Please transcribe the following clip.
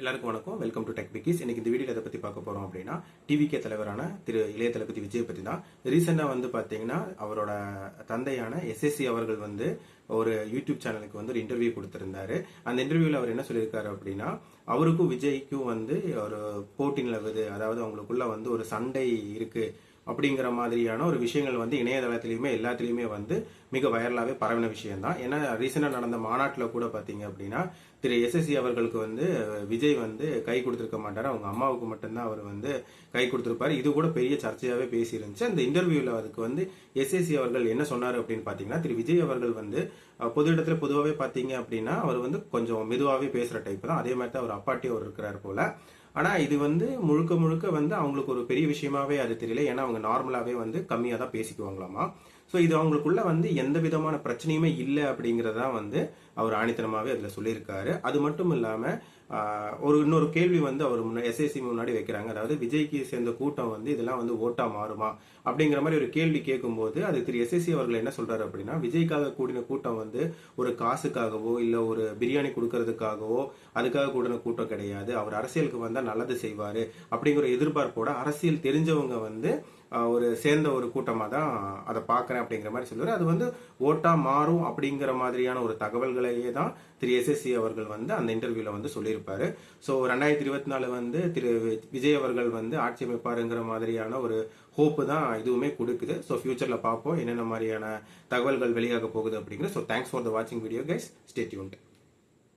எல்லாருக்கும் வணக்கம். Welcome to tech Bikis. இன்னைக்கு இந்த வீடியோல எதை பத்தி பார்க்க போறோம் அப்படின்னா, டிவிகே தலைவரான திரு இளைய தளபதி விஜய் பத்தி தான். ரீசெண்டா பாத்தீங்கன்னா அவரோட தந்தையான எஸ்எஸ்சி அவர்கள் ஒரு யூடியூப் சேனலுக்கு ஒரு இன்டர்வியூ கொடுத்திருந்தாரு. அந்த இன்டர்வியூல அவர் என்ன சொல்லியிருக்காரு அப்படின்னா, அவருக்கும் விஜய்க்கும் ஒரு போட்டி நிலவுது, அதாவது அவங்களுக்குள்ள ஒரு சண்டை இருக்கு அப்படிங்கிற மாதிரியான ஒரு விஷயங்கள் இணையதளத்திலயுமே எல்லாத்திலயுமே மிக வைரலாவே பரவின விஷயம் தான். ஏன்னா ரீசெண்டா நடந்த மாநாட்டுல கூட பாத்தீங்க அப்படின்னா திரு எஸ்எஸ்சி அவர்களுக்கு விஜய் கை கொடுத்திருக்க மாட்டாரு, அவங்க அம்மாவுக்கு மட்டும்தான் அவர் கை கொடுத்திருப்பாரு. இது கூட பெரிய சர்ச்சையாவே பேசி இருந்துச்சு. அந்த இன்டர்வியூல அதுக்கு எஸ்எஸ்சி அவர்கள் என்ன சொன்னாரு அப்படின்னு பாத்தீங்கன்னா, திரு விஜய் அவர்கள் பொது இடத்துல பொதுவாகவே பாத்தீங்க அப்படின்னா அவர் கொஞ்சம் மெதுவாவே பேசுற டைப் தான். அதே மாதிரி தான் அவர் அப்பாட்டி அவர் இருக்கிறார் போல. ஆனா இது முழுக்க முழுக்க அவங்களுக்கு ஒரு பெரிய விஷயமாவே அது தெரியல. ஏன்னா அவங்க நார்மலாவே கம்மியா தான் பேசிக்குவாங்களாமா. ஸோ இது அவங்களுக்குள்ள எந்த விதமான பிரச்சனையுமே இல்லை அப்படிங்கறதான் அவர் ஆணித்தனமாவே அதுல சொல்லியிருக்காரு. அது மட்டும் இல்லாம இன்னொரு கேள்வி அவர் எஸ்எஸ்சி முன்னாடி வைக்கிறாங்க. அதாவது விஜய்க்கு சேர்ந்த கூட்டம் இதெல்லாம் ஓட்டா மாறுமா அப்படிங்கிற மாதிரி ஒரு கேள்வி கேட்கும்போது அது திரு எஸ்எஸ்சி அவர்கள் என்ன சொல்றாரு அப்படின்னா, விஜய்க்காக கூடின கூட்டம் ஒரு காசுக்காகவோ இல்ல ஒரு பிரியாணி கொடுக்கறதுக்காகவோ அதுக்காக கூடின கூட்டம் கிடையாது. அவர் அரசியலுக்கு வந்தா நல்லது செய்வாரு அப்படிங்கிற எதிர்பார்ப்போட அரசியல் தெரிஞ்சவங்க ஒரு சேர்ந்த ஒரு கூட்டமா தான் அதை பாக்குறேன் அப்படிங்கிற மாதிரி சொல்லுவாரு. அது ஓட்டா மாறும் அப்படிங்கிற மாதிரியான ஒரு தகவல்களையே தான் திரு எஸ்எஸ்சி அவர்கள் அந்த இன்டர்வியூல சொல்லியிருப்பாரு. ஸோ 2024 திரு விஜய் அவர்கள் ஆட்சி அமைப்பாருங்கிற மாதிரியான ஒரு ஹோப்பு தான் இதுவுமே கொடுக்குது. ஸோ ஃபியூச்சர்ல பார்ப்போம் என்னென்ன மாதிரியான தகவல்கள் வெளியாக போகுது அப்படிங்கிற. ஸோ தேங்க்ஸ் ஃபார் த வாட்சிங் வீடியோ கைஸ். Stay tuned.